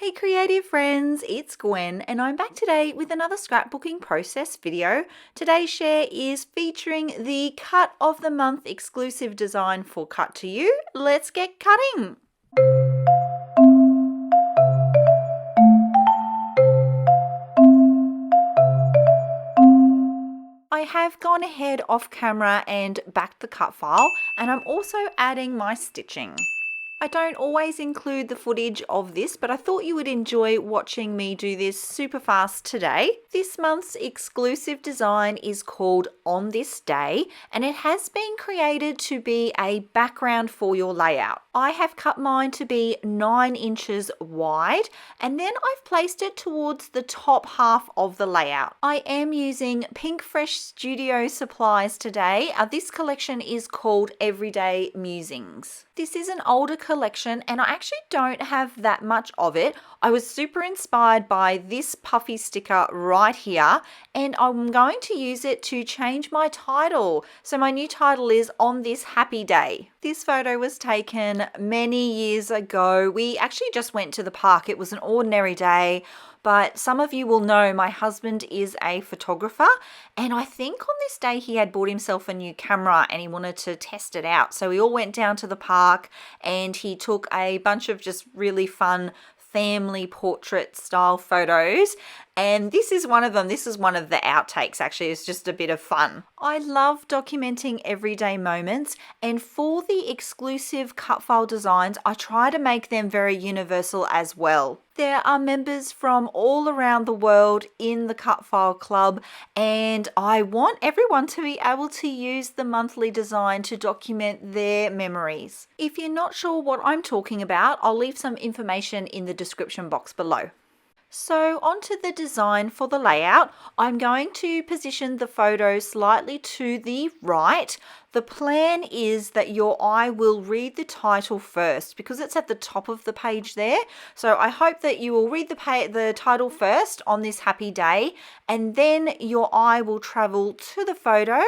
Hey creative friends, it's Gwen and I'm back today with another scrapbooking process video. Today's share is featuring the Cut of the Month exclusive design for Cut to You. Let's get cutting! I have gone ahead off camera and backed the cut file, and I'm also adding my stitching. I don't always include the footage of this, but I thought you would enjoy watching me do this super fast today. This month's exclusive design is called On This Day, and it has been created to be a background for your layout. I have cut mine to be 9 inches wide, and then I've placed it towards the top half of the layout. I am using Pink Fresh Studio supplies today. This collection is called Everyday Musings. This is an older collection and I actually don't have that much of it. I was super inspired by this puffy sticker right here, and I'm going to use it to change my title. So my new title is On This Happy Day. This photo was taken many years ago. We actually just went to the park. It was an ordinary day. But some of you will know my husband is a photographer, and I think on this day he had bought himself a new camera and he wanted to test it out. So we all went down to the park and he took a bunch of just really fun family portrait style photos, and this is one of them. This is one of the outtakes. Actually, it's just a bit of fun. I love documenting everyday moments, and for the exclusive cut file designs I try to make them very universal as well. There are members from all around the world in the Cut File Club, and I want everyone to be able to use the monthly design to document their memories. If you're not sure what I'm talking about, I'll leave some information in the description box below. So onto the design for the layout. I'm going to position the photo slightly to the right. The plan is that your eye will read the title first because it's at the top of the page there. So I hope that you will read the title first, On This Happy Day, and then your eye will travel to the photo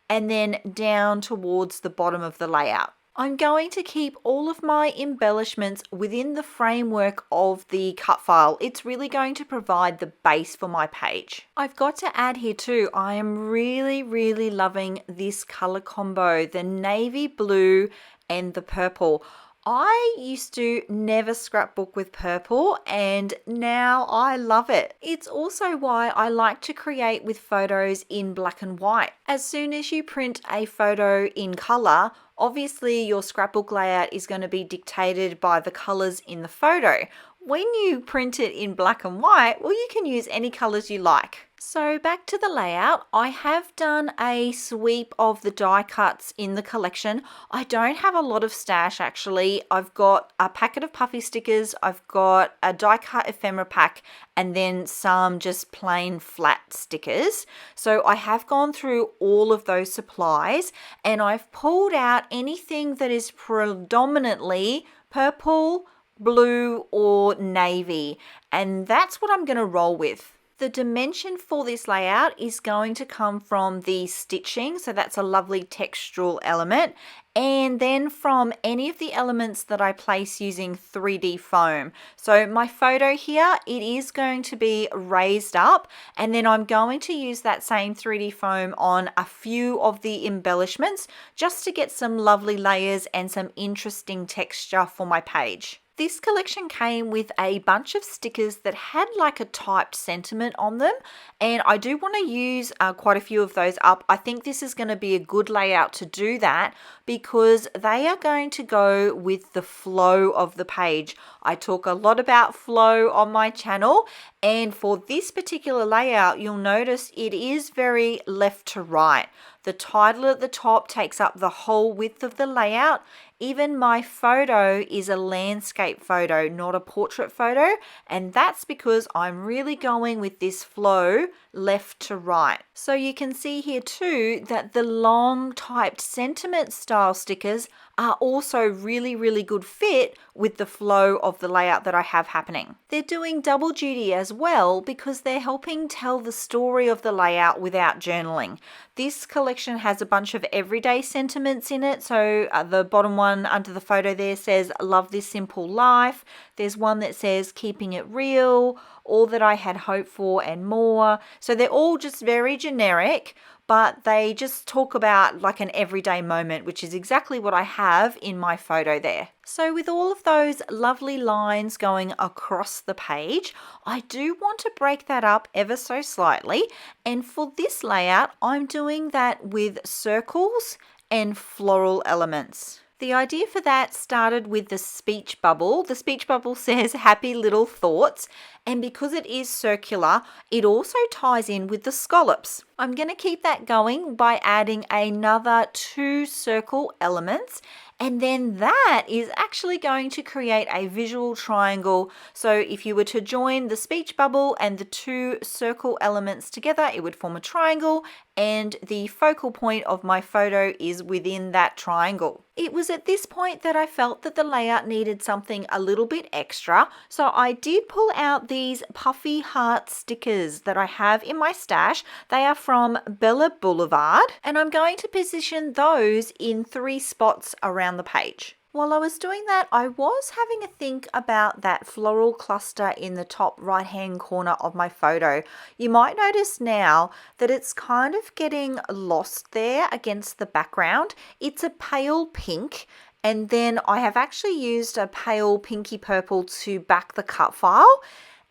and then down towards the bottom of the layout. I'm going to keep all of my embellishments within the framework of the cut file. It's really going to provide the base for my page. I've got to add here too, I am really loving this color combo, the navy blue and the purple. I used to never scrapbook with purple and now I love it. It's also why I like to create with photos in black and white. As soon as you print a photo in color, obviously your scrapbook layout is going to be dictated by the colors in the photo. When you print it in black and white, well, you can use any colors you like. So back to the layout, I have done a sweep of the die cuts in the collection. I don't have a lot of stash actually. I've got a packet of puffy stickers, I've got a die cut ephemera pack, and then some just plain flat stickers. So I have gone through all of those supplies and I've pulled out anything that is predominantly purple, blue or navy, and that's what I'm going to roll with. The dimension for this layout is going to come from the stitching, so that's a lovely textural element, and then from any of the elements that I place using 3D foam. So my photo here, it is going to be raised up, and then I'm going to use that same 3D foam on a few of the embellishments just to get some lovely layers and some interesting texture for my page. This collection came with a bunch of stickers that had like a typed sentiment on them, and I do want to use quite a few of those up. I think this is going to be a good layout to do that because they are going to go with the flow of the page. I talk a lot about flow on my channel, and for this particular layout you'll notice it is very left to right. The title at the top takes up the whole width of the layout. Even my photo is a landscape photo, not a portrait photo, and that's because I'm really going with this flow left to right. So you can see here too that the long typed sentiment style stickers are also really, really good fit with the flow of the layout that I have happening. They're doing double duty as well because they're helping tell the story of the layout without journaling. This collection has a bunch of everyday sentiments in it. So the bottom one under the photo there says, "Love this simple life." There's one that says, "Keeping it real," "All that I had hoped for and more." So they're all just very generic, but they just talk about like an everyday moment, which is exactly what I have in my photo there. So with all of those lovely lines going across the page, I do want to break that up ever so slightly. And for this layout, I'm doing that with circles and floral elements. The idea for that started with the speech bubble. The speech bubble says happy little thoughts, and because it is circular, it also ties in with the scallops. I'm going to keep that going by adding another 2 circle elements, and then that is actually going to create a visual triangle. So if you were to join the speech bubble and the 2 circle elements together, it would form a triangle, and the focal point of my photo is within that triangle. It was at this point that I felt that the layout needed something a little bit extra, so I did pull out these puffy heart stickers that I have in my stash. They are from Bella Boulevard, and I'm going to position those in 3 spots around the page. While I was doing that, I was having a think about that floral cluster in the top right-hand corner of my photo. You might notice now that it's kind of getting lost there against the background. It's a pale pink, and then I have actually used a pale pinky purple to back the cut file.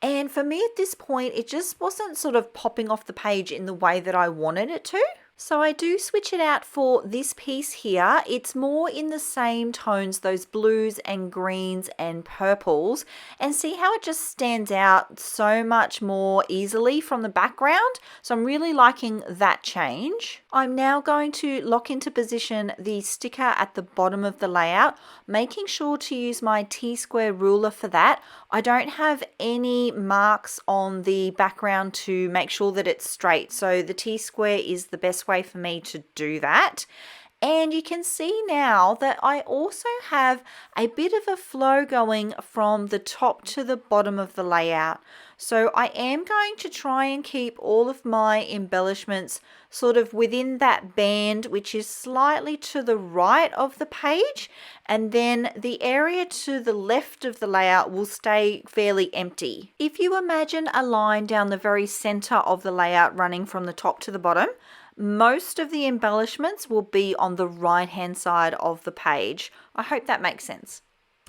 And for me at this point, it just wasn't sort of popping off the page in the way that I wanted it to. So I do switch it out for this piece here. It's more in the same tones, those blues and greens and purples, and see how it just stands out so much more easily from the background. So I'm really liking that change. I'm now going to lock into position the sticker at the bottom of the layout, making sure to use my T-square ruler for that. I don't have any marks on the background to make sure that it's straight, so the T-square is the best way for me to do that. And you can see now that I also have a bit of a flow going from the top to the bottom of the layout. So I am going to try and keep all of my embellishments sort of within that band, which is slightly to the right of the page. And then the area to the left of the layout will stay fairly empty. If you imagine a line down the very center of the layout running from the top to the bottom, most of the embellishments will be on the right-hand side of the page. I hope that makes sense.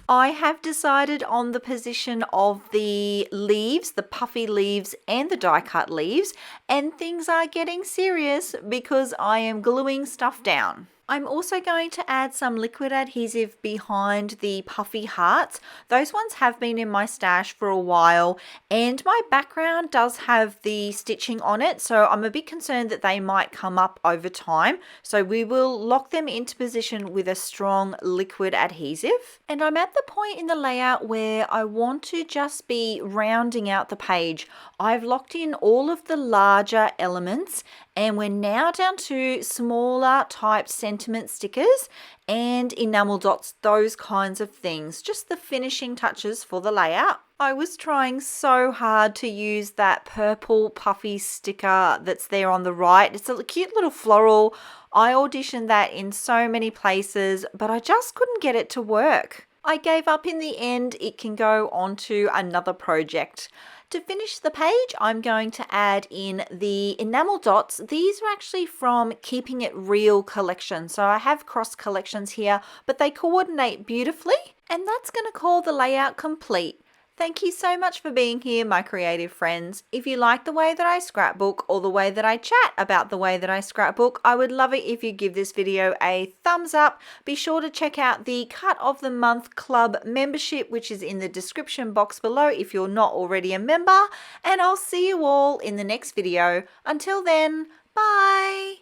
I have decided on the position of the leaves, the puffy leaves and the die cut leaves, and things are getting serious because I am gluing stuff down. I'm also going to add some liquid adhesive behind the puffy hearts. Those ones have been in my stash for a while, and my background does have the stitching on it, so I'm a bit concerned that they might come up over time. So we will lock them into position with a strong liquid adhesive. And I'm at the point in the layout where I want to just be rounding out the page. I've locked in all of the larger elements, and we're now down to smaller type sentiment stickers and enamel dots, those kinds of things, just the finishing touches for the layout. I was trying so hard to use that purple puffy sticker that's there on the right. It's a cute little floral. I auditioned that in so many places, but I just couldn't get it to work. I gave up in the end. It can go on to another project. To finish the page, I'm going to add in the enamel dots. These are actually from Keeping It Real collection. So I have cross collections here, but they coordinate beautifully. And that's going to call the layout complete. Thank you so much for being here, my creative friends. If you like the way that I scrapbook or the way that I chat about the way that I scrapbook, I would love it if you give this video a thumbs up. Be sure to check out the Cut of the Month Club membership, which is in the description box below if you're not already a member. And I'll see you all in the next video. Until then, bye.